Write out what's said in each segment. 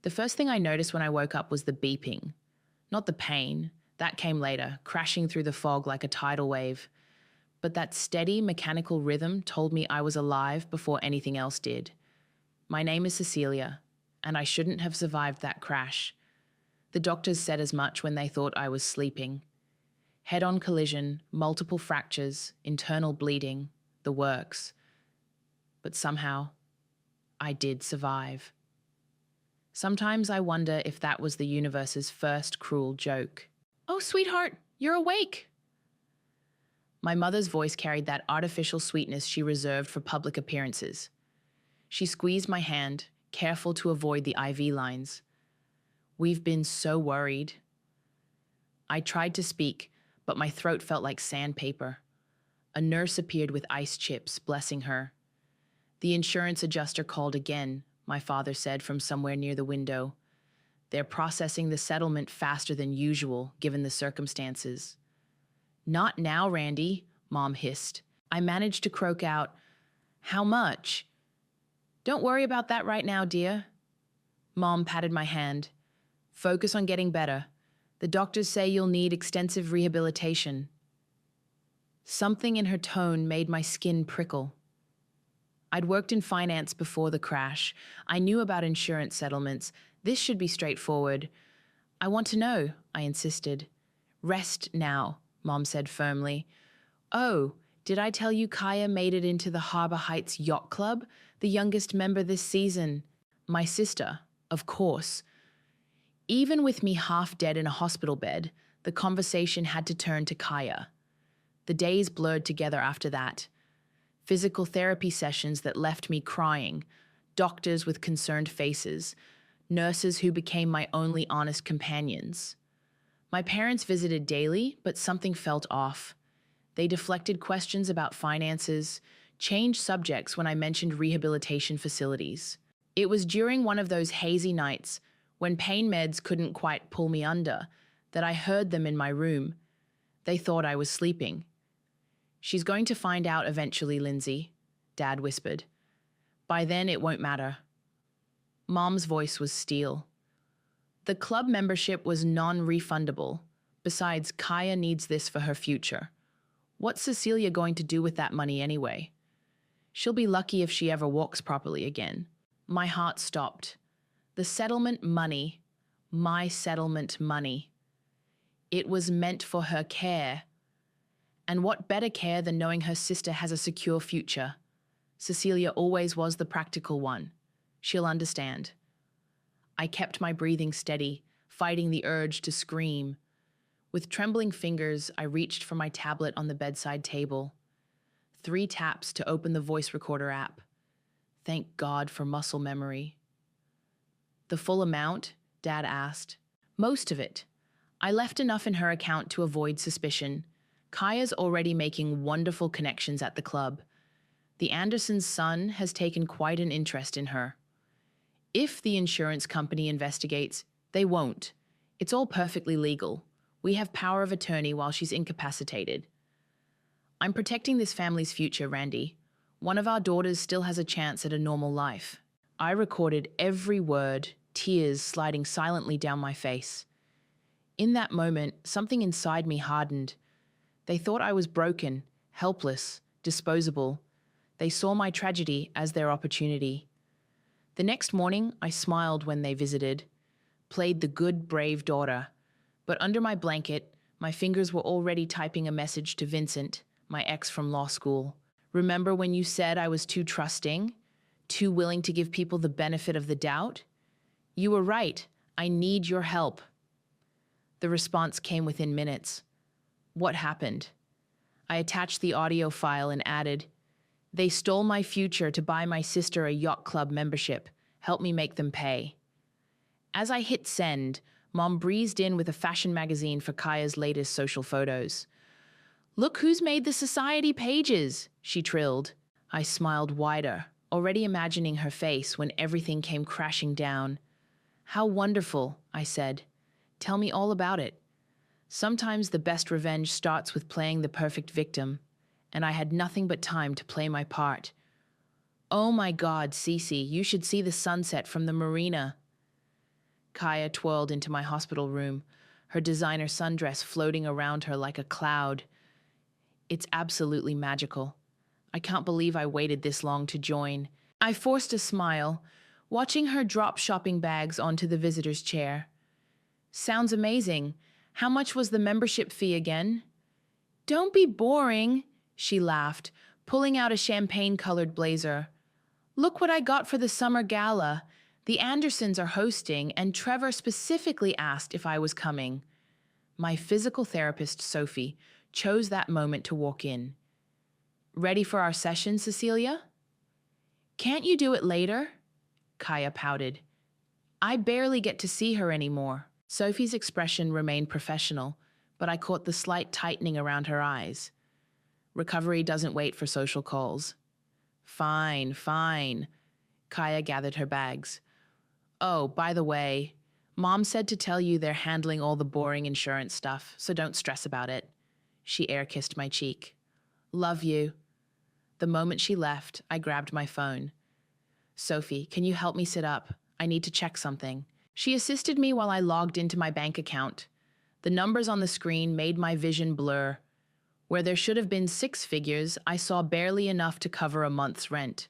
The first thing I noticed when I woke up was the beeping. Not the pain, that came later, crashing through the fog like a tidal wave. But that steady, mechanical rhythm told me I was alive before anything else did. My name is Cecilia, and I shouldn't have survived that crash. The doctors said as much when they thought I was sleeping. Head-on collision, multiple fractures, internal bleeding, the works. But somehow, I did survive. Sometimes I wonder if that was the universe's first cruel joke. "Oh, sweetheart, you're awake!" My mother's voice carried that artificial sweetness she reserved for public appearances. She squeezed my hand, careful to avoid the IV lines. "We've been so worried." I tried to speak, but my throat felt like sandpaper. A nurse appeared with ice chips, blessing her. The insurance adjuster called again, my father said from somewhere near the window. "They're processing the settlement faster than usual, given the circumstances." "Not now, Randy," Mom hissed. I managed to croak out, "How much?" "Don't worry about that right now, dear." Mom patted my hand. "Focus on getting better. The doctors say you'll need extensive rehabilitation." Something in her tone made my skin prickle. I'd worked in finance before the crash. I knew about insurance settlements. This should be straightforward. "I want to know," I insisted. "Rest now," Mom said firmly. "Oh, did I tell you Kaya made it into the Harbor Heights Yacht Club, the youngest member this season? My sister, of course." Even with me half dead in a hospital bed, the conversation had to turn to Kaya. The days blurred together after that. Physical therapy sessions that left me crying, doctors with concerned faces, nurses who became my only honest companions. My parents visited daily, but something felt off. They deflected questions about finances, changed subjects when I mentioned rehabilitation facilities. It was during one of those hazy nights, when pain meds couldn't quite pull me under, that I heard them in my room. They thought I was sleeping. "She's going to find out eventually, Lindsay," Dad whispered. "By then it won't matter." Mom's voice was steel. The club membership was non-refundable. Besides, Kaya needs this for her future. What's Cecilia going to do with that money anyway? She'll be lucky if she ever walks properly again. My heart stopped. The settlement money, my settlement money. It was meant for her care. And what better care than knowing her sister has a secure future? Cecilia always was the practical one. She'll understand. I kept my breathing steady, fighting the urge to scream. With trembling fingers, I reached for my tablet on the bedside table. 3 taps to open the voice recorder app. Thank God for muscle memory. "The full amount?" Dad asked. "Most of it. I left enough in her account to avoid suspicion. Kaya's already making wonderful connections at the club. The Andersons' son has taken quite an interest in her. If the insurance company investigates, they won't. It's all perfectly legal. We have power of attorney while she's incapacitated. I'm protecting this family's future, Randy. One of our daughters still has a chance at a normal life." I recorded every word, tears sliding silently down my face. In that moment, something inside me hardened. They thought I was broken, helpless, disposable. They saw my tragedy as their opportunity. The next morning, I smiled when they visited, played the good, brave daughter. But under my blanket, my fingers were already typing a message to Vincent, my ex from law school. "Remember when you said I was too trusting? Too willing to give people the benefit of the doubt? You were right. I need your help." The response came within minutes. "What happened?" I attached the audio file and added, "They stole my future to buy my sister a yacht club membership. Help me make them pay." As I hit send, Mom breezed in with a fashion magazine for Kaya's latest social photos. "Look who's made the society pages," she trilled. I smiled wider, already imagining her face when everything came crashing down. "How wonderful," I said. "Tell me all about it." Sometimes the best revenge starts with playing the perfect victim, and I had nothing but time to play my part. "Oh my God, Cece, you should see the sunset from the marina." Kaya twirled into my hospital room, her designer sundress floating around her like a cloud. It's absolutely magical. I can't believe I waited this long to join. I forced a smile, watching her drop shopping bags onto the visitor's chair. Sounds amazing. How much was the membership fee again? Don't be boring, she laughed, pulling out a champagne-colored blazer. Look what I got for the summer gala. The Andersons are hosting, and Trevor specifically asked if I was coming. My physical therapist, Sophie, chose that moment to walk in. Ready for our session, Cecilia? Can't you do it later? Kaya pouted. I barely get to see her anymore. Sophie's expression remained professional, but I caught the slight tightening around her eyes. Recovery doesn't wait for social calls. Fine, fine. Kaya gathered her bags. Oh, by the way, Mom said to tell you they're handling all the boring insurance stuff, so don't stress about it. She air-kissed my cheek. Love you. The moment she left, I grabbed my phone. Sophie, can you help me sit up? I need to check something. She assisted me while I logged into my bank account. The numbers on the screen made my vision blur. Where there should have been 6 figures, I saw barely enough to cover a month's rent.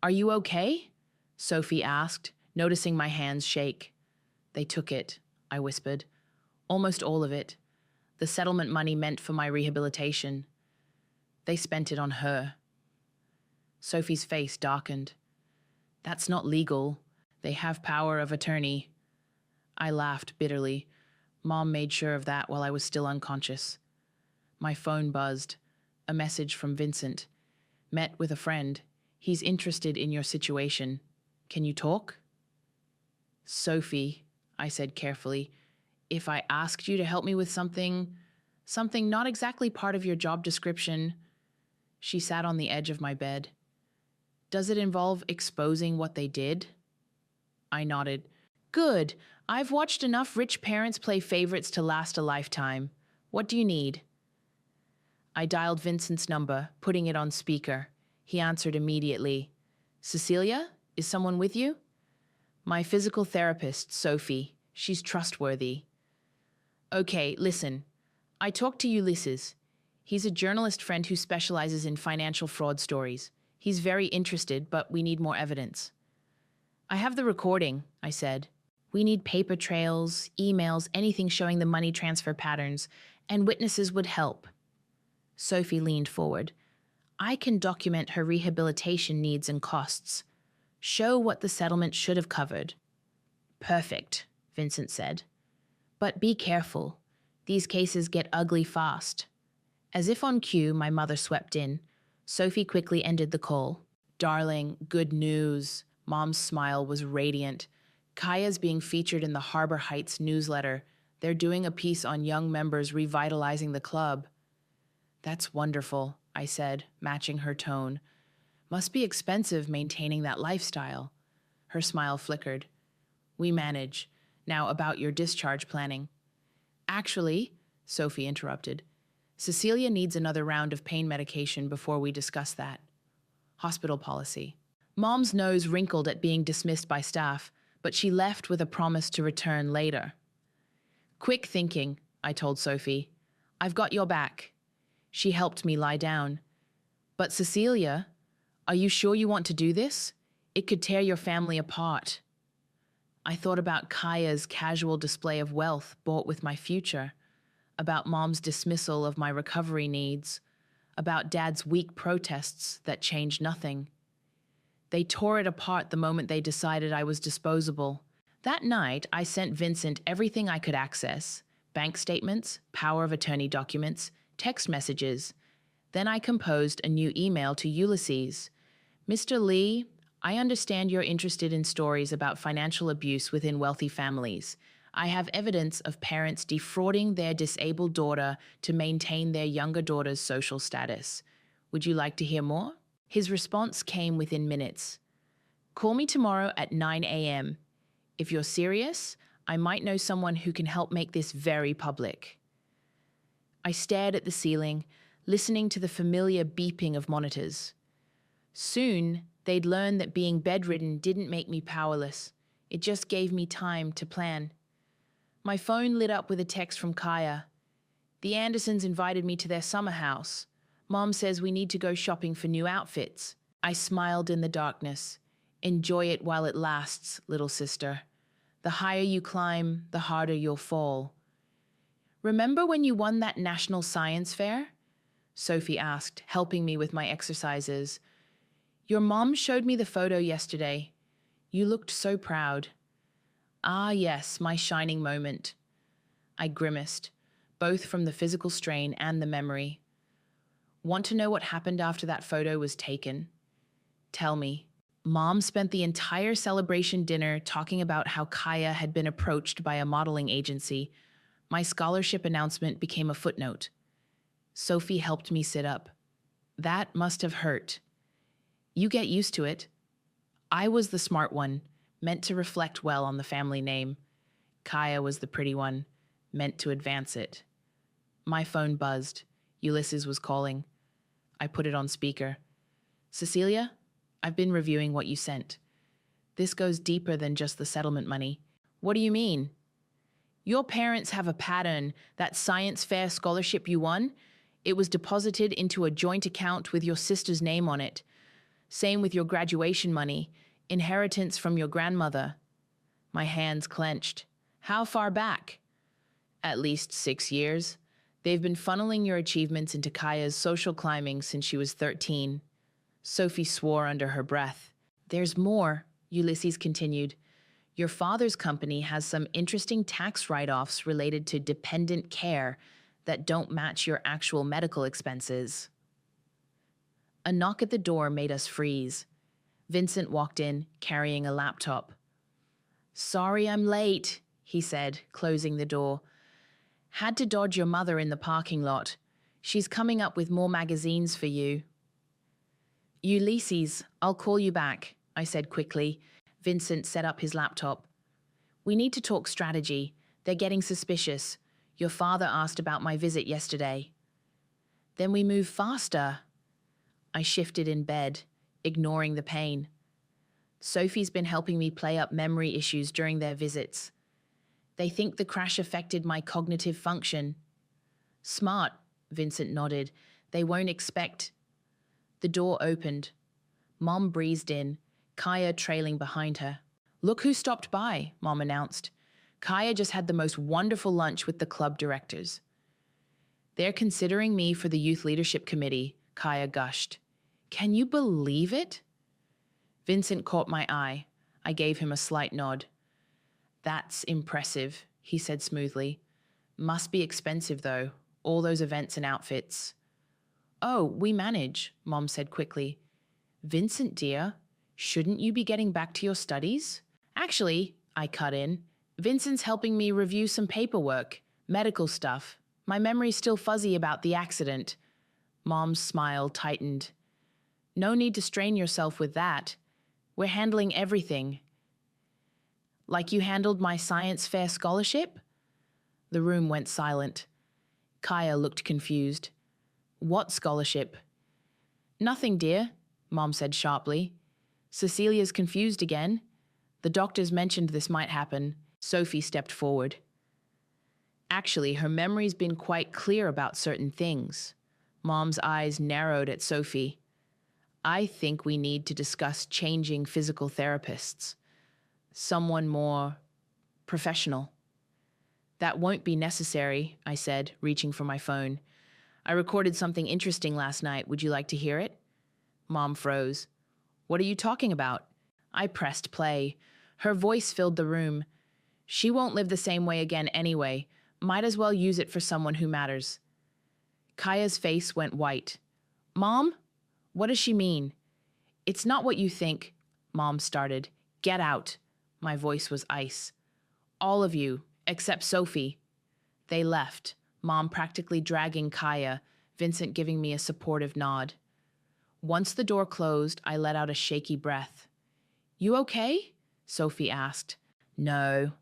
Are you okay? Sophie asked, noticing my hands shake. They took it, I whispered. Almost all of it. The settlement money meant for my rehabilitation. They spent it on her. Sophie's face darkened. That's not legal. They have power of attorney. I laughed bitterly. Mom made sure of that while I was still unconscious. My phone buzzed. A message from Vincent. Met with a friend. He's interested in your situation. Can you talk? Sophie, I said carefully, if I asked you to help me with something not exactly part of your job description. She sat on the edge of my bed. Does it involve exposing what they did? I nodded. Good. I've watched enough rich parents play favorites to last a lifetime. What do you need? I dialed Vincent's number, putting it on speaker. He answered immediately. Cecilia, is someone with you? My physical therapist, Sophie. She's trustworthy. Okay, listen. I talked to Ulysses. He's a journalist friend who specializes in financial fraud stories. He's very interested, but we need more evidence. I have the recording, I said. We need paper trails, emails, anything showing the money transfer patterns, and witnesses would help. Sophie leaned forward. I can document her rehabilitation needs and costs. Show what the settlement should have covered. Perfect, Vincent said. But be careful. These cases get ugly fast. As if on cue, my mother swept in. Sophie quickly ended the call. Darling, good news. Mom's smile was radiant. Kaya's being featured in the Harbor Heights newsletter. They're doing a piece on young members revitalizing the club. That's wonderful, I said, matching her tone. Must be expensive maintaining that lifestyle. Her smile flickered. We manage. Now about your discharge planning. Actually, Sophie interrupted, Cecilia needs another round of pain medication before we discuss that. Hospital policy. Mom's nose wrinkled at being dismissed by staff, but she left with a promise to return later. Quick thinking, I told Sophie. I've got your back. She helped me lie down. But Cecilia, are you sure you want to do this? It could tear your family apart. I thought about Kaya's casual display of wealth bought with my future, about Mom's dismissal of my recovery needs, about Dad's weak protests that changed nothing. They tore it apart the moment they decided I was disposable. That night, I sent Vincent everything I could access: bank statements, power of attorney documents, text messages. Then I composed a new email to Ulysses. Mr. Lee, I understand you're interested in stories about financial abuse within wealthy families. I have evidence of parents defrauding their disabled daughter to maintain their younger daughter's social status. Would you like to hear more? His response came within minutes. Call me tomorrow at 9 a.m. If you're serious, I might know someone who can help make this very public. I stared at the ceiling, listening to the familiar beeping of monitors. Soon, they'd learn that being bedridden didn't make me powerless. It just gave me time to plan. My phone lit up with a text from Kaya. The Andersons invited me to their summer house. Mom says we need to go shopping for new outfits. I smiled in the darkness. Enjoy it while it lasts, little sister. The higher you climb, the harder you'll fall. Remember when you won that national science fair? Sophie asked, helping me with my exercises. Your mom showed me the photo yesterday. You looked so proud. Ah, yes, my shining moment. I grimaced, both from the physical strain and the memory. Want to know what happened after that photo was taken? Tell me. Mom spent the entire celebration dinner talking about how Kaya had been approached by a modeling agency. My scholarship announcement became a footnote. Sophie helped me sit up. That must have hurt. You get used to it. I was the smart one, meant to reflect well on the family name. Kaya was the pretty one, meant to advance it. My phone buzzed. Ulysses was calling. I put it on speaker. Cecilia, I've been reviewing what you sent. This goes deeper than just the settlement money. What do you mean? Your parents have a pattern. That science fair scholarship you won, it was deposited into a joint account with your sister's name on it. Same with your graduation money, inheritance from your grandmother. My hands clenched. How far back? At least 6 years. They've been funneling your achievements into Kaya's social climbing since she was 13. Sophie swore under her breath. There's more, Ulysses continued. Your father's company has some interesting tax write-offs related to dependent care that don't match your actual medical expenses. A knock at the door made us freeze. Vincent walked in, carrying a laptop. Sorry I'm late, he said, closing the door. Had to dodge your mother in the parking lot. She's coming up with more magazines for you. Ulysses, I'll call you back, I said quickly. Vincent set up his laptop. We need to talk strategy. They're getting suspicious. Your father asked about my visit yesterday. Then we move faster. I shifted in bed, ignoring the pain. Sophie's been helping me play up memory issues during their visits. They think the crash affected my cognitive function. Smart, Vincent nodded. They won't expect. The door opened. Mom breezed in, Kaya trailing behind her. Look who stopped by, Mom announced. Kaya just had the most wonderful lunch with the club directors. They're considering me for the youth leadership committee, Kaya gushed. Can you believe it? Vincent caught my eye. I gave him a slight nod. That's impressive, he said smoothly. Must be expensive, though, all those events and outfits. Oh, we manage, Mom said quickly. Vincent, dear, shouldn't you be getting back to your studies? Actually, I cut in, Vincent's helping me review some paperwork, medical stuff. My memory's still fuzzy about the accident. Mom's smile tightened. No need to strain yourself with that. We're handling everything. Like you handled my science fair scholarship? The room went silent. Kaya looked confused. What scholarship? Nothing, dear, Mom said sharply. Cecilia's confused again. The doctors mentioned this might happen. Sophie stepped forward. Actually, her memory's been quite clear about certain things. Mom's eyes narrowed at Sophie. I think we need to discuss changing physical therapists. Someone more professional. That won't be necessary, I said, reaching for my phone. I recorded something interesting last night. Would you like to hear it? Mom froze. What are you talking about? I pressed play. Her voice filled the room. She won't live the same way again anyway. Might as well use it for someone who matters. Kaya's face went white. Mom? What does she mean? It's not what you think, Mom started. Get out. My voice was ice. All of you, except Sophie. They left, Mom practically dragging Kaya, Vincent giving me a supportive nod. Once the door closed, I let out a shaky breath. You okay? Sophie asked. No.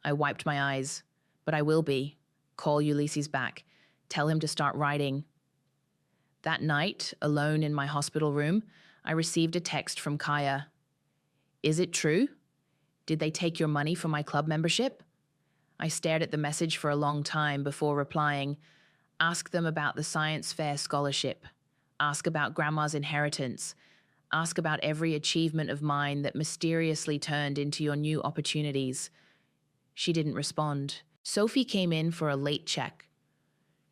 I wiped my eyes. But I will be. Call Ulysses back. Tell him to start writing. That night, alone in my hospital room, I received a text from Kaya. Is it true? Did they take your money for my club membership? I stared at the message for a long time before replying. Ask them about the science fair scholarship. Ask about grandma's inheritance. Ask about every achievement of mine that mysteriously turned into your new opportunities. She didn't respond. Sophie came in for a late check.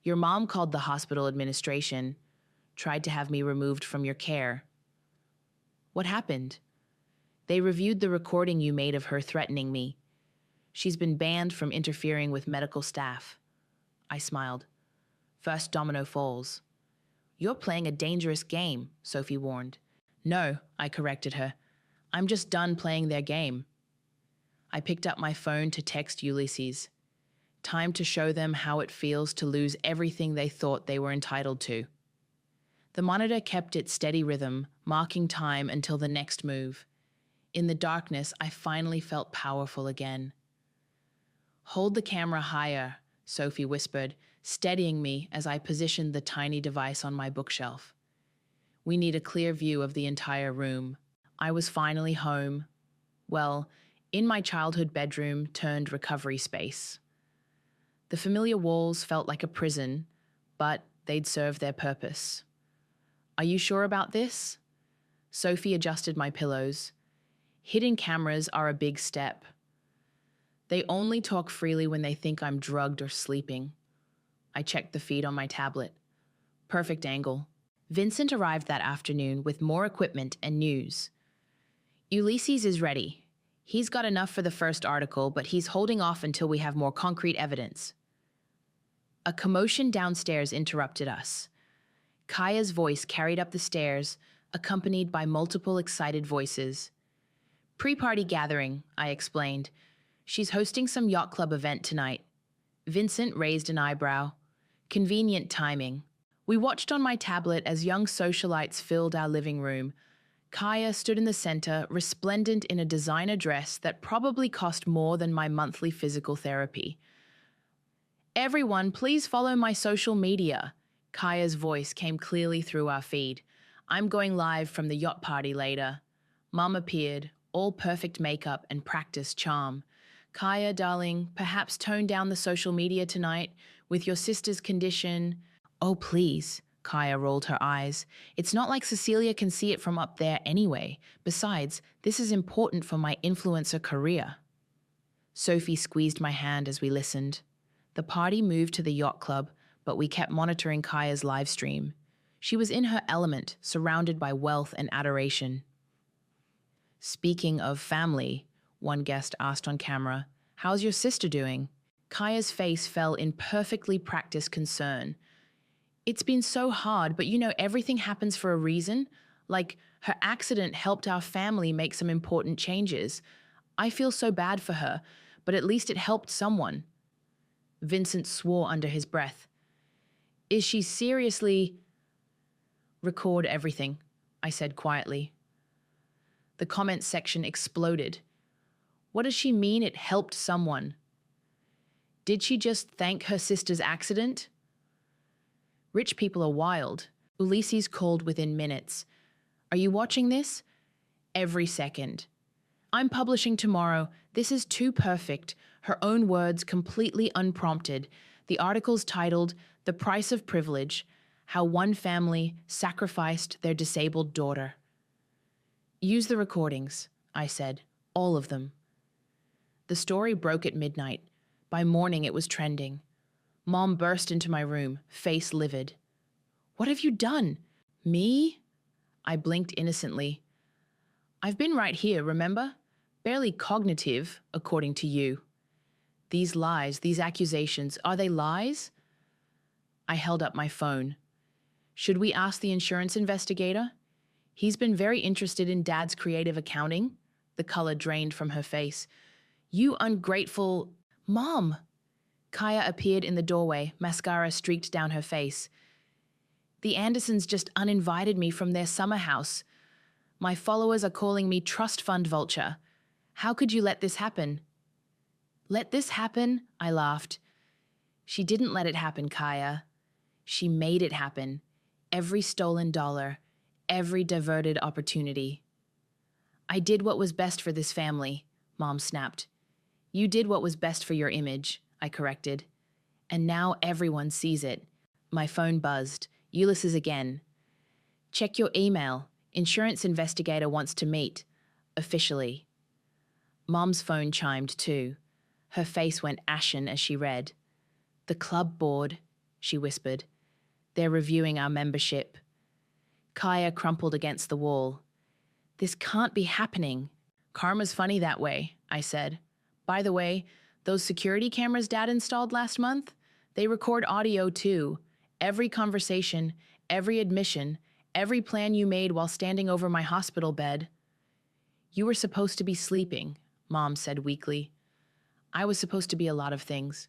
Your mom called the hospital administration, tried to have me removed from your care. What happened? They reviewed the recording you made of her threatening me. She's been banned from interfering with medical staff. I smiled. First domino falls. You're playing a dangerous game, Sophie warned. No, I corrected her. I'm just done playing their game. I picked up my phone to text Ulysses. Time to show them how it feels to lose everything they thought they were entitled to. The monitor kept its steady rhythm, marking time until the next move. In the darkness, I finally felt powerful again. Hold the camera higher, Sophie whispered, steadying me as I positioned the tiny device on my bookshelf. We need a clear view of the entire room. I was finally home. Well, in my childhood bedroom turned recovery space. The familiar walls felt like a prison, but they'd serve their purpose. Are you sure about this? Sophie adjusted my pillows. Hidden cameras are a big step. They only talk freely when they think I'm drugged or sleeping. I checked the feed on my tablet. Perfect angle. Vincent arrived that afternoon with more equipment and news. Ulysses is ready. He's got enough for the first article, but he's holding off until we have more concrete evidence. A commotion downstairs interrupted us. Kaya's voice carried up the stairs, accompanied by multiple excited voices. Pre-party gathering, I explained. She's hosting some yacht club event tonight. Vincent raised an eyebrow. Convenient timing. We watched on my tablet as young socialites filled our living room. Kaya stood in the center, resplendent in a designer dress that probably cost more than my monthly physical therapy. Everyone, please follow my social media. Kaya's voice came clearly through our feed. I'm going live from the yacht party later. Mom appeared, all perfect makeup and practiced charm. Kaya, darling, perhaps tone down the social media tonight with your sister's condition. Oh, please, Kaya rolled her eyes. It's not like Cecilia can see it from up there anyway. Besides, this is important for my influencer career. Sophie squeezed my hand as we listened. The party moved to the yacht club, but we kept monitoring Kaya's live stream. She was in her element, surrounded by wealth and adoration. Speaking of family, one guest asked on camera, how's your sister doing? Kaya's face fell in perfectly practiced concern. It's been so hard, but you know everything happens for a reason. Like, her accident helped our family make some important changes. I feel so bad for her, but at least it helped someone. Vincent swore under his breath. Is she seriously... Record everything, I said quietly. The comments section exploded. What does she mean it helped someone? Did she just thank her sister's accident? Rich people are wild. Ulysses called within minutes. Are you watching this? Every second. I'm publishing tomorrow. This is too perfect. Her own words, completely unprompted. The article's titled, The Price of Privilege, How One Family Sacrificed Their Disabled Daughter. Use the recordings, I said, all of them. The story broke at midnight. By morning it was trending. Mom burst into my room, face livid. What have you done? Me? I blinked innocently. I've been right here, remember? Barely cognitive, according to you. These lies, these accusations, are they lies? I held up my phone. Should we ask the insurance investigator? He's been very interested in Dad's creative accounting. The color drained from her face. You ungrateful... Mom! Kaya appeared in the doorway, mascara streaked down her face. The Andersons just uninvited me from their summer house. My followers are calling me trust fund vulture. How could you let this happen? Let this happen? I laughed. She didn't let it happen, Kaya. She made it happen. Every stolen dollar, every diverted opportunity. I did what was best for this family. Mom snapped. You did what was best for your image, I corrected. And now everyone sees it. My phone buzzed. Ulysses again. Check your email. Insurance investigator wants to meet. Officially. Mom's phone chimed too. Her face went ashen as she read. The club board, she whispered. They're reviewing our membership. Kaya crumpled against the wall. This can't be happening. Karma's funny that way, I said. By the way, those security cameras Dad installed last month, they record audio too. Every conversation, every admission, every plan you made while standing over my hospital bed. You were supposed to be sleeping, Mom said weakly. I was supposed to be a lot of things.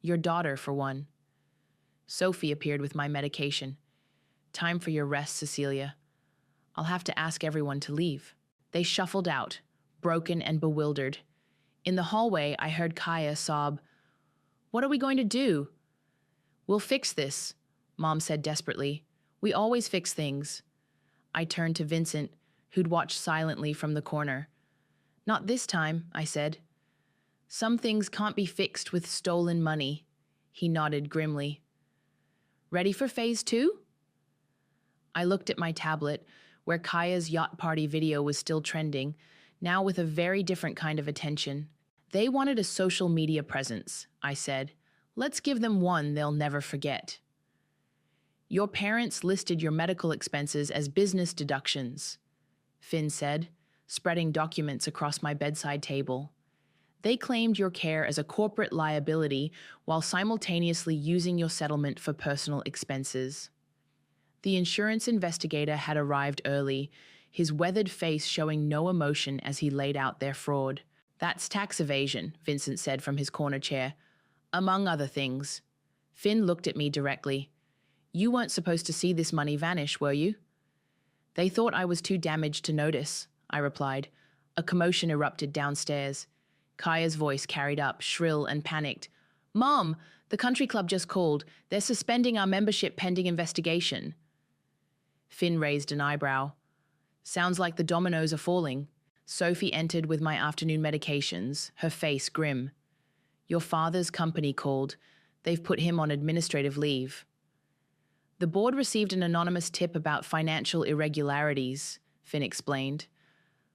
Your daughter, for one. Sophie appeared with my medication. Time for your rest, Cecilia. I'll have to ask everyone to leave. They shuffled out, broken and bewildered. In the hallway, I heard Kaya sob, What are we going to do? We'll fix this, Mom said desperately. We always fix things. I turned to Vincent, who'd watched silently from the corner. Not this time, I said. Some things can't be fixed with stolen money. He nodded grimly. Ready for phase 2? I looked at my tablet, where Kaya's yacht party video was still trending, now with a very different kind of attention. They wanted a social media presence, I said. Let's give them one they'll never forget. Your parents listed your medical expenses as business deductions, Finn said, spreading documents across my bedside table. They claimed your care as a corporate liability while simultaneously using your settlement for personal expenses. The insurance investigator had arrived early, his weathered face showing no emotion as he laid out their fraud. That's tax evasion, Vincent said from his corner chair. Among other things. Finn looked at me directly. You weren't supposed to see this money vanish, were you? They thought I was too damaged to notice, I replied. A commotion erupted downstairs. Kaya's voice carried up, shrill and panicked. Mom, the country club just called. They're suspending our membership pending investigation. Finn raised an eyebrow. Sounds like the dominoes are falling. Sophie entered with my afternoon medications, her face grim. Your father's company called. They've put him on administrative leave. The board received an anonymous tip about financial irregularities, Finn explained.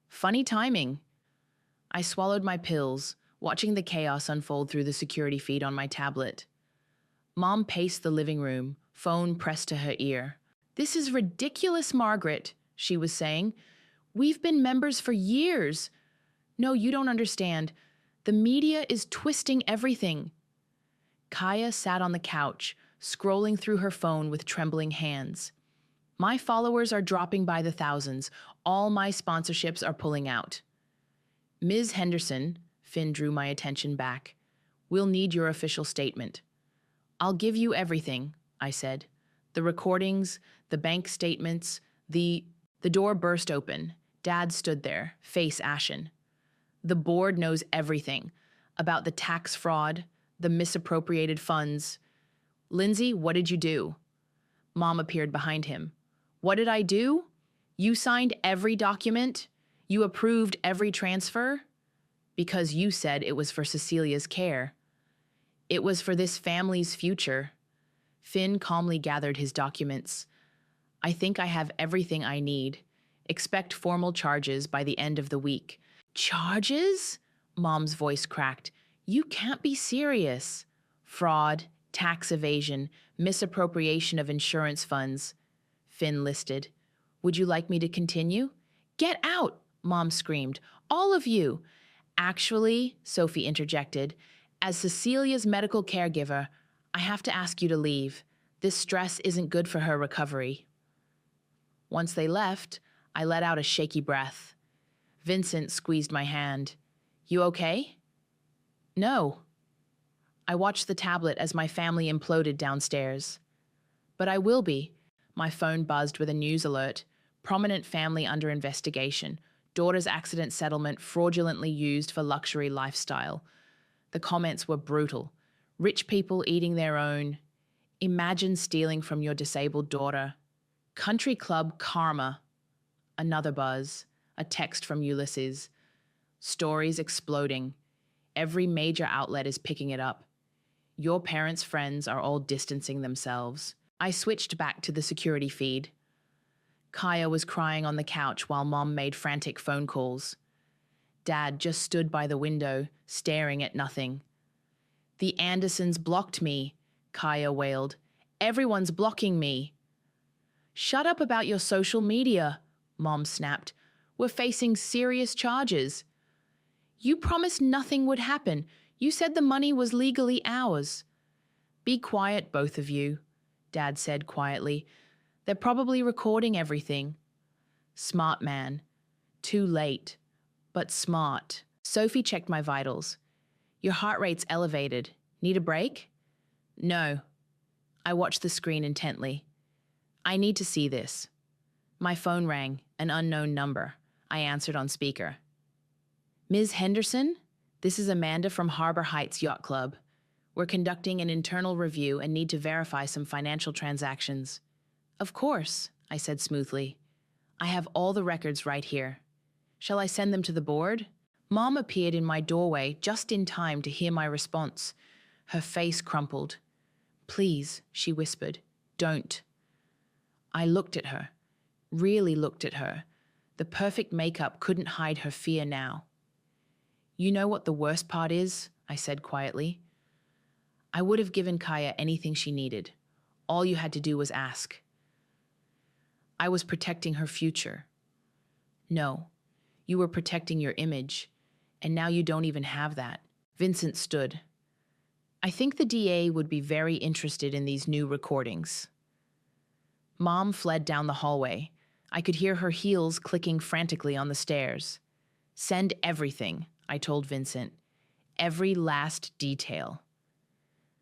Funny timing. I swallowed my pills, watching the chaos unfold through the security feed on my tablet. Mom paced the living room, phone pressed to her ear. This is ridiculous, Margaret, she was saying. We've been members for years. No, you don't understand. The media is twisting everything. Kaya sat on the couch, scrolling through her phone with trembling hands. My followers are dropping by the thousands. All my sponsorships are pulling out. Ms. Henderson, Finn drew my attention back. We'll need your official statement. I'll give you everything, I said. The recordings, the bank statements, the door burst open. Dad stood there, face ashen. The board knows everything about the tax fraud, the misappropriated funds. Lindsay, what did you do? Mom appeared behind him. What did I do? You signed every document? You approved every transfer? Because you said it was for Cecilia's care. It was for this family's future. Finn calmly gathered his documents. I think I have everything I need. Expect formal charges by the end of the week. Charges? Mom's voice cracked. You can't be serious. Fraud, tax evasion, misappropriation of insurance funds. Finn listed. Would you like me to continue? Get out, Mom screamed. All of you. Actually, Sophie interjected, as Cecilia's medical caregiver, I have to ask you to leave. This stress isn't good for her recovery. Once they left, I let out a shaky breath. Vincent squeezed my hand. You okay? No. I watched the tablet as my family imploded downstairs. But I will be. My phone buzzed with a news alert. Prominent family under investigation. Daughter's accident settlement fraudulently used for luxury lifestyle. The comments were brutal. Rich people eating their own. Imagine stealing from your disabled daughter. Country club karma. Another buzz. A text from Ulysses. Stories exploding. Every major outlet is picking it up. Your parents' friends are all distancing themselves. I switched back to the security feed. Kaya was crying on the couch while Mom made frantic phone calls. Dad just stood by the window, staring at nothing. The Andersons blocked me, Kaya wailed. Everyone's blocking me. Shut up about your social media, Mom snapped. We're facing serious charges. You promised nothing would happen. You said the money was legally ours. Be quiet, both of you, Dad said quietly. They're probably recording everything. Smart man. Too late. But smart. Sophie checked my vitals. Your heart rate's elevated. Need a break? No. I watched the screen intently. I need to see this. My phone rang, an unknown number. I answered on speaker. Ms. Henderson? This is Amanda from Harbor Heights Yacht Club. We're conducting an internal review and need to verify some financial transactions. Of course, I said smoothly. I have all the records right here. Shall I send them to the board? Mom appeared in my doorway just in time to hear my response. Her face crumpled. Please, she whispered, don't. I looked at her, really looked at her. The perfect makeup couldn't hide her fear now. You know what the worst part is? I said quietly. I would have given Kaya anything she needed. All you had to do was ask. I was protecting her future. No, you were protecting your image, and now you don't even have that. Vincent stood. I think the DA would be very interested in these new recordings. Mom fled down the hallway. I could hear her heels clicking frantically on the stairs. Send everything, I told Vincent. Every last detail.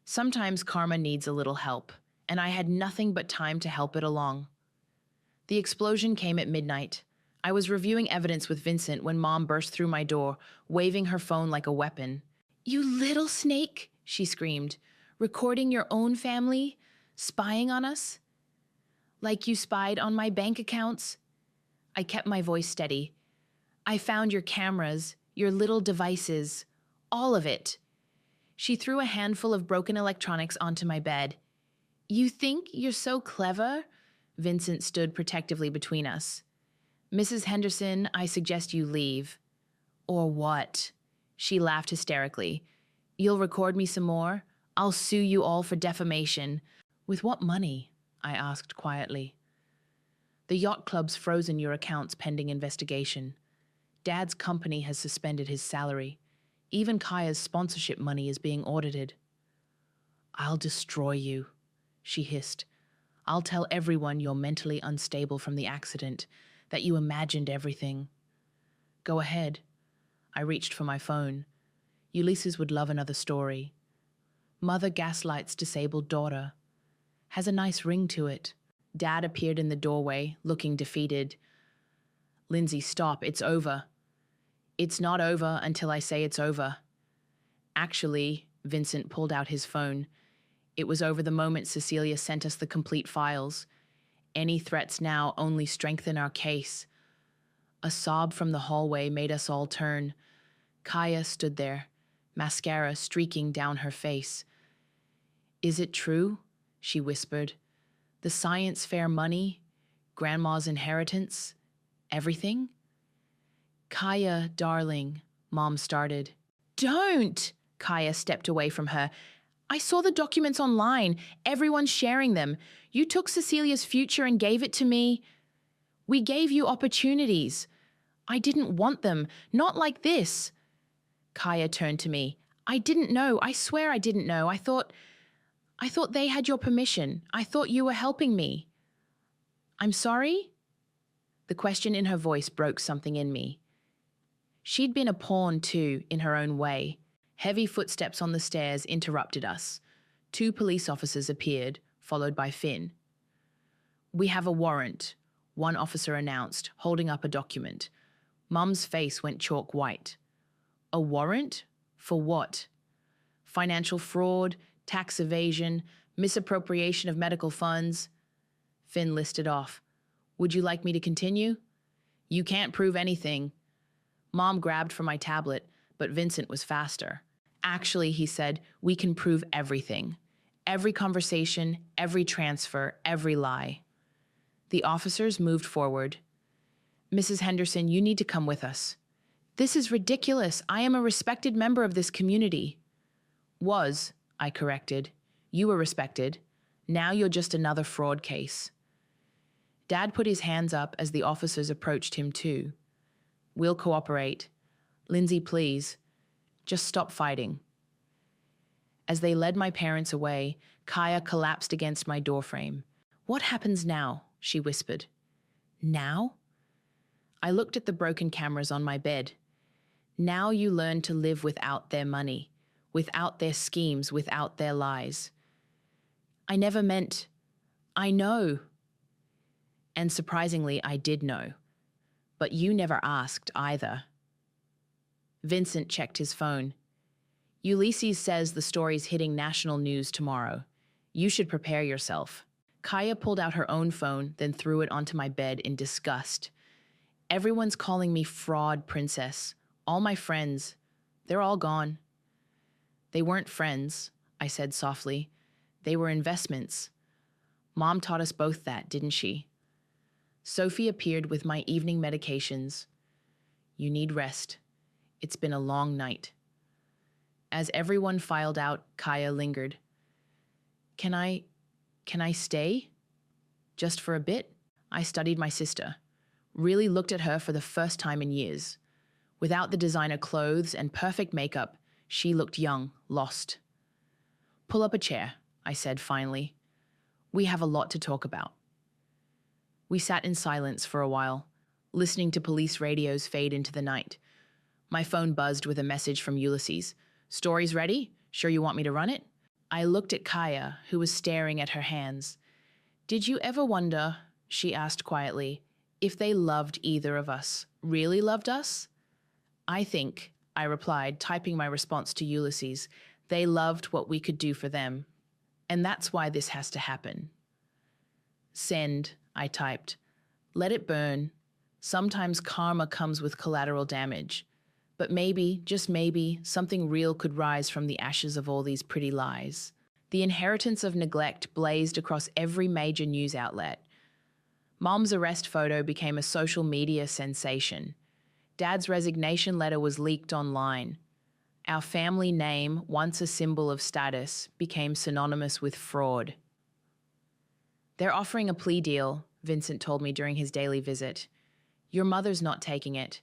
Sometimes karma needs a little help, and I had nothing but time to help it along. The explosion came at midnight. I was reviewing evidence with Vincent when Mom burst through my door, waving her phone like a weapon. You little snake, she screamed. Recording your own family? Spying on us? Like you spied on my bank accounts? I kept my voice steady. I found your cameras, your little devices, all of it. She threw a handful of broken electronics onto my bed. You think you're so clever? Vincent stood protectively between us. Mrs. Henderson, I suggest you leave. Or what? She laughed hysterically. You'll record me some more? I'll sue you all for defamation. With what money? I asked quietly. The yacht club's frozen your accounts pending investigation. Dad's company has suspended his salary. Even Kaya's sponsorship money is being audited. I'll destroy you, she hissed. I'll tell everyone you're mentally unstable from the accident, that you imagined everything. Go ahead. I reached for my phone. Ulysses would love another story. Mother gaslights disabled daughter. Has a nice ring to it. Dad appeared in the doorway, looking defeated. Lindsay, stop. It's over. It's not over until I say it's over. Actually, Vincent pulled out his phone. It was over the moment Cecilia sent us the complete files. Any threats now only strengthen our case. A sob from the hallway made us all turn. Kaya stood there, mascara streaking down her face. Is it true? She whispered. The science fair money, Grandma's inheritance, everything? Kaya, darling, Mom started. Don't! Kaya stepped away from her. I saw the documents online. Everyone's sharing them. You took Cecilia's future and gave it to me. We gave you opportunities. I didn't want them. Not like this. Kaya turned to me. I didn't know. I swear I didn't know. I thought they had your permission. I thought you were helping me. I'm sorry? The question in her voice broke something in me. She'd been a pawn too, in her own way. Heavy footsteps on the stairs interrupted us. 2 police officers appeared, followed by Finn. We have a warrant, one officer announced, holding up a document. Mum's face went chalk white. A warrant? For what? Financial fraud, tax evasion, misappropriation of medical funds. Finn listed off. Would you like me to continue? You can't prove anything. Mom grabbed for my tablet, but Vincent was faster. Actually, he said, we can prove everything. Every conversation, every transfer, every lie. The officers moved forward. Mrs. Henderson, you need to come with us. This is ridiculous. I am a respected member of this community. Was, I corrected. You were respected. Now you're just another fraud case. Dad put his hands up as the officers approached him too. We'll cooperate. Lindsay, please. Just stop fighting. As they led my parents away, Kaya collapsed against my doorframe. What happens now? She whispered. Now? I looked at the broken cameras on my bed. Now you learn to live without their money, without their schemes, without their lies. I never meant... I know. And surprisingly, I did know. But you never asked either. Vincent checked his phone. Ulysses says the story's hitting national news tomorrow. You should prepare yourself. Kaya pulled out her own phone, then threw it onto my bed in disgust. Everyone's calling me fraud princess. All my friends. They're all gone. They weren't friends, I said softly. They were investments. Mom taught us both that, didn't she? Sophie appeared with my evening medications. You need rest. It's been a long night. As everyone filed out, Kaya lingered. Can I stay? Just for a bit? I studied my sister. Really looked at her for the first time in years. Without the designer clothes and perfect makeup, she looked young, lost. Pull up a chair, I said finally. We have a lot to talk about. We sat in silence for a while, listening to police radios fade into the night. My phone buzzed with a message from Ulysses. Story's ready? Sure you want me to run it? I looked at Kaya, who was staring at her hands. Did you ever wonder, she asked quietly, if they loved either of us, really loved us? I think, I replied, typing my response to Ulysses, they loved what we could do for them. And that's why this has to happen. Send, I typed. Let it burn. Sometimes karma comes with collateral damage. But maybe, just maybe, something real could rise from the ashes of all these pretty lies. The inheritance of neglect blazed across every major news outlet. Mom's arrest photo became a social media sensation. Dad's resignation letter was leaked online. Our family name, once a symbol of status, became synonymous with fraud. They're offering a plea deal, Vincent told me during his daily visit. Your mother's not taking it.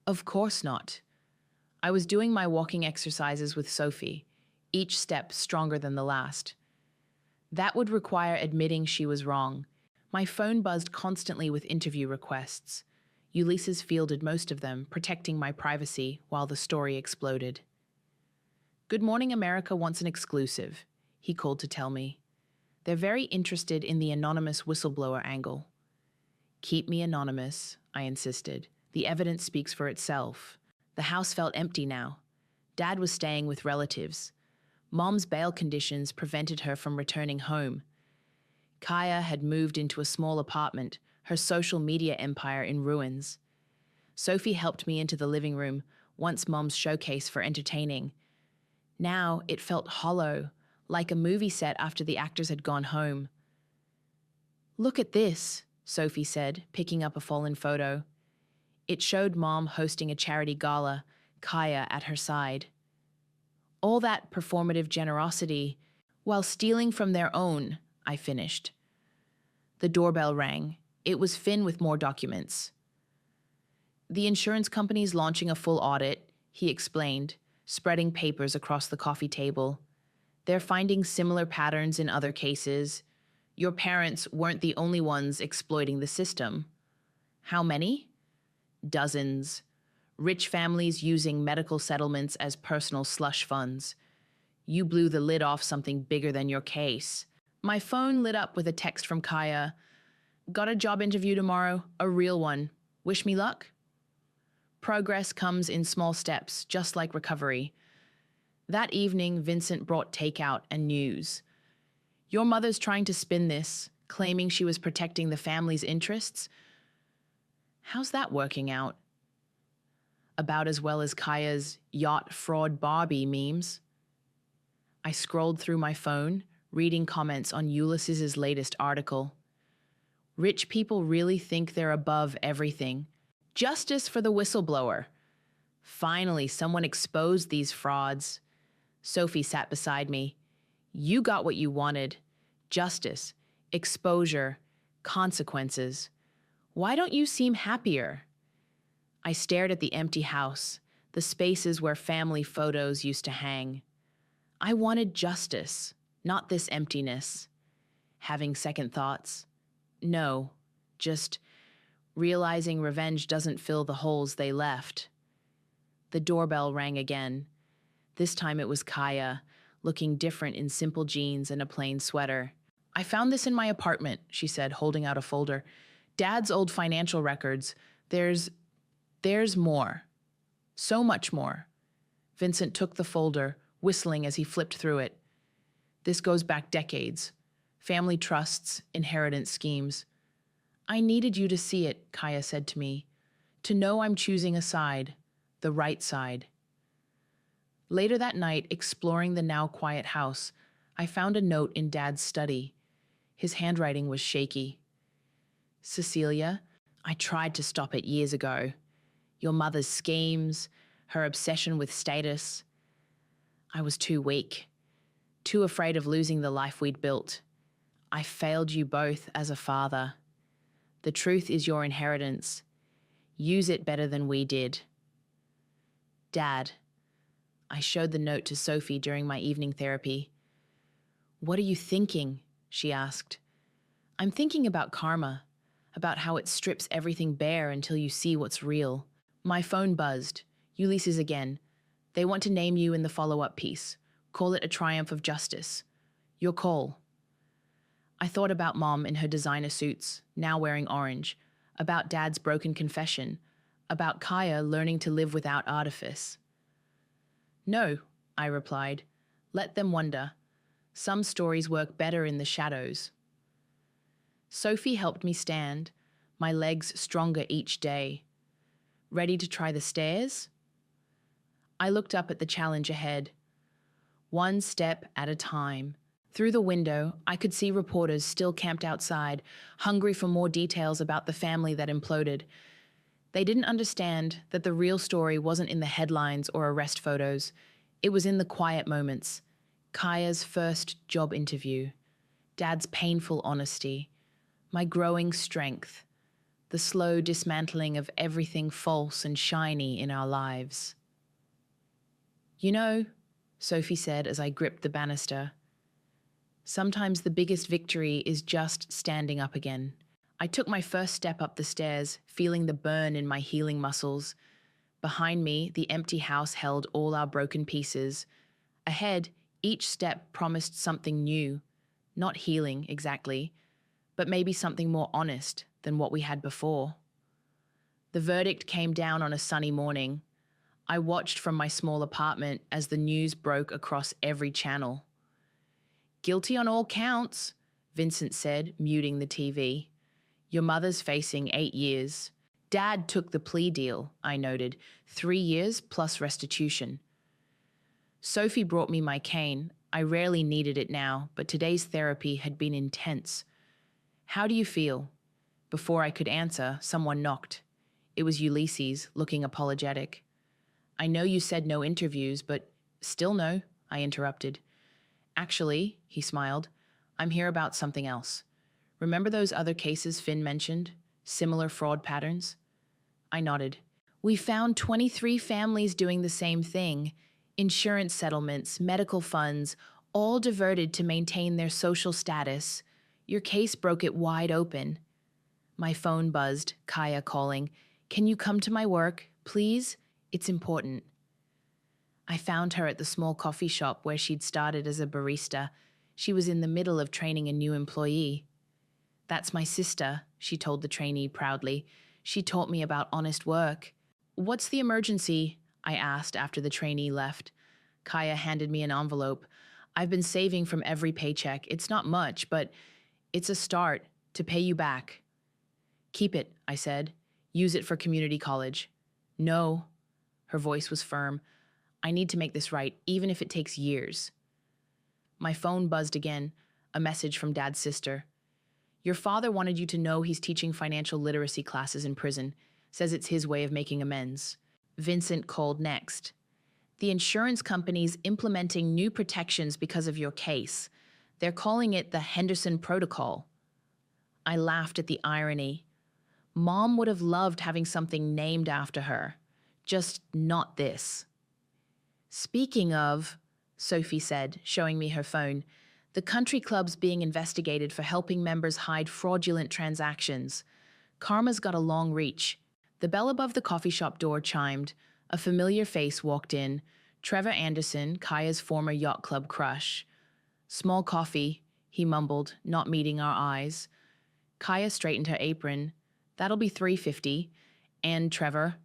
Of course not. I was doing my walking exercises with Sophie, each step stronger than the last. That would require admitting she was wrong. My phone buzzed constantly with interview requests. Ulysses fielded most of them, protecting my privacy while the story exploded. Good Morning America wants an exclusive, he called to tell me. They're very interested in the anonymous whistleblower angle. Keep me anonymous, I insisted. The evidence speaks for itself. The house felt empty now. Dad was staying with relatives. Mom's bail conditions prevented her from returning home. Kaya had moved into a small apartment, her social media empire in ruins. Sophie helped me into the living room, once Mom's showcase for entertaining. Now it felt hollow, like a movie set after the actors had gone home. Look at this, Sophie said, picking up a fallen photo. It showed Mom hosting a charity gala, Kaya at her side. All that performative generosity, while stealing from their own, I finished. The doorbell rang. It was Finn with more documents. The insurance company's launching a full audit, he explained, spreading papers across the coffee table. They're finding similar patterns in other cases. Your parents weren't the only ones exploiting the system. How many? Dozens. Rich families using medical settlements as personal slush funds. You blew the lid off something bigger than your case. My phone lit up with a text from Kaya. Got a job interview tomorrow, a real one. Wish me luck? Progress comes in small steps, just like recovery. That evening, Vincent brought takeout and news. Your mother's trying to spin this, claiming she was protecting the family's interests. How's that working out? about as well as Kaya's yacht fraud Barbie memes. I scrolled through my phone, reading comments on Ulysses's latest article. Rich people really think they're above everything. Justice for the whistleblower. Finally, someone exposed these frauds. Sophie sat beside me. You got what you wanted. Justice, exposure, consequences. Why don't you seem happier? I stared at the empty house, the spaces where family photos used to hang. I wanted justice, not this emptiness. Having second thoughts. No, just realizing revenge doesn't fill the holes they left. The doorbell rang again. This time it was Kaya, looking different in simple jeans and a plain sweater. I found this in my apartment, she said, holding out a folder. Dad's old financial records. There's more. So much more. Vincent took the folder, whistling as he flipped through it. This goes back decades. Family trusts, inheritance schemes. I needed you to see it, Kaya said to me. To know I'm choosing a side, the right side. Later that night, exploring the now quiet house, I found a note in Dad's study. His handwriting was shaky. Cecilia, I tried to stop it years ago. Your mother's schemes, her obsession with status. I was too weak, too afraid of losing the life we'd built. I failed you both as a father. The truth is your inheritance. Use it better than we did. Dad, I showed the note to Sophie during my evening therapy. What are you thinking? She asked. I'm thinking about karma, about how it strips everything bare until you see what's real. My phone buzzed. Ulysses again. They want to name you in the follow-up piece. Call it a triumph of justice. Your call. I thought about Mom in her designer suits, now wearing orange, about Dad's broken confession, about Kaya learning to live without artifice. No, I replied. Let them wonder. Some stories work better in the shadows. Sophie helped me stand, my legs stronger each day. Ready to try the stairs? I looked up at the challenge ahead. One step at a time. Through the window, I could see reporters still camped outside, hungry for more details about the family that imploded. They didn't understand that the real story wasn't in the headlines or arrest photos. It was in the quiet moments. Kaya's first job interview, Dad's painful honesty, my growing strength, the slow dismantling of everything false and shiny in our lives. You know, Sophie said as I gripped the banister, sometimes the biggest victory is just standing up again. I took my first step up the stairs, feeling the burn in my healing muscles. Behind me, the empty house held all our broken pieces. Ahead, each step promised something new, not healing exactly, but maybe something more honest than what we had before. The verdict came down on a sunny morning. I watched from my small apartment as the news broke across every channel. Guilty on all counts, Vincent said, muting the TV. Your mother's facing 8 years. Dad took the plea deal, I noted, 3 years plus restitution. Sophie brought me my cane. I rarely needed it now, but today's therapy had been intense. How do you feel? Before I could answer, someone knocked. It was Ulysses, looking apologetic. I know you said no interviews, but still no, I interrupted. Actually, he smiled, I'm here about something else. Remember those other cases Finn mentioned? Similar fraud patterns? I nodded. We found 23 families doing the same thing. Insurance settlements, medical funds, all diverted to maintain their social status. Your case broke it wide open. My phone buzzed, Kaya calling. Can you come to my work, please? It's important. I found her at the small coffee shop where she'd started as a barista. She was in the middle of training a new employee. That's my sister, she told the trainee proudly. She taught me about honest work. What's the emergency? I asked after the trainee left. Kaya handed me an envelope. I've been saving from every paycheck. It's not much, but it's a start to pay you back. Keep it, I said. Use it for community college. No, Her voice was firm. I need to make this right, even if it takes years. My phone buzzed again, a message from Dad's sister. Your father wanted you to know he's teaching financial literacy classes in prison. Says it's his way of making amends. Vincent called next. The insurance company's implementing new protections because of your case. They're calling it the Henderson Protocol. I laughed at the irony. Mom would have loved having something named after her. Just not this. Speaking of, Sophie said, showing me her phone, the country club's being investigated for helping members hide fraudulent transactions. Karma's got a long reach. The bell above the coffee shop door chimed. A familiar face walked in. Trevor Anderson, Kaya's former yacht club crush. Small coffee, he mumbled, not meeting our eyes. Kaya straightened her apron. That'll be $3.50. And Trevor,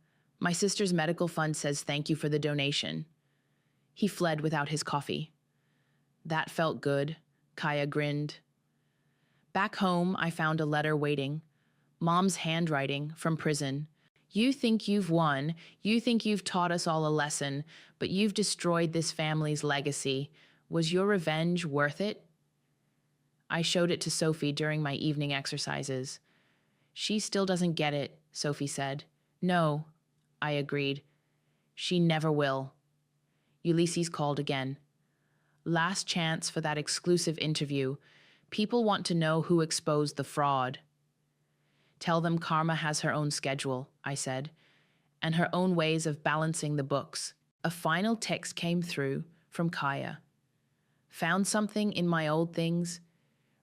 my sister's medical fund says thank you for the donation. He fled without his coffee. That felt good, Kaya grinned. Back home, I found a letter waiting. Mom's handwriting from prison. You think you've won, you think you've taught us all a lesson, but you've destroyed this family's legacy. Was your revenge worth it? I showed it to Sophie during my evening exercises. She still doesn't get it, Sophie said. No, I agreed. She never will. Ulysses called again. Last chance for that exclusive interview. People want to know who exposed the fraud. Tell them Karma has her own schedule, I said, and her own ways of balancing the books. A final text came through from Kaya. Found something in my old things.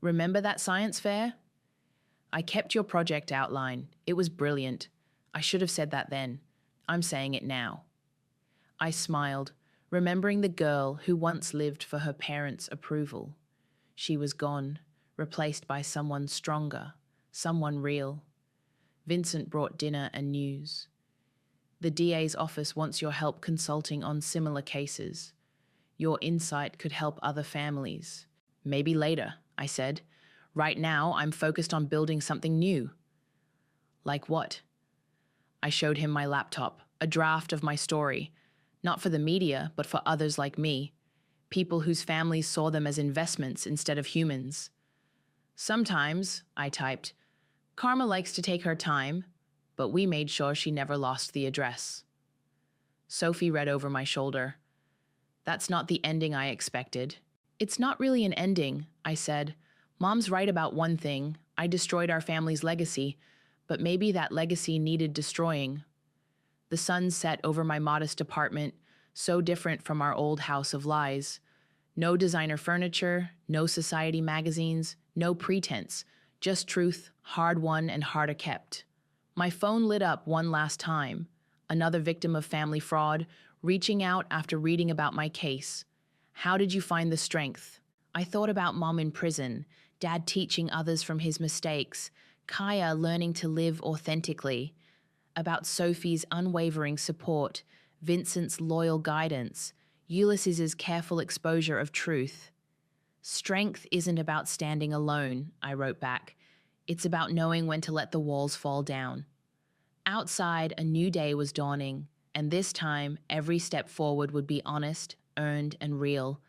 Remember that science fair? I kept your project outline. It was brilliant. I should have said that then. I'm saying it now. I smiled, remembering the girl who once lived for her parents' approval. She was gone, replaced by someone stronger, someone real. Vincent brought dinner and news. The DA's office wants your help consulting on similar cases. Your insight could help other families. Maybe later, I said. Right now, I'm focused on building something new. Like what? I showed him my laptop, a draft of my story. Not for the media, but for others like me. People whose families saw them as investments instead of humans. Sometimes, I typed, Karma likes to take her time, but we made sure she never lost the address. Sophie read over my shoulder. That's not the ending I expected. It's not really an ending, I said. Mom's right about one thing. I destroyed our family's legacy, but maybe that legacy needed destroying. The sun set over my modest apartment, so different from our old house of lies. No designer furniture, no society magazines, no pretense, just truth, hard-won and harder kept. My phone lit up one last time. Another victim of family fraud, reaching out after reading about my case. How did you find the strength? I thought about Mom in prison, Dad teaching others from his mistakes, Kaya learning to live authentically, about Sophie's unwavering support, Vincent's loyal guidance, Ulysses's careful exposure of truth. Strength isn't about standing alone, I wrote back. It's about knowing when to let the walls fall down. Outside, a new day was dawning, and this time, every step forward would be honest, earned, and real.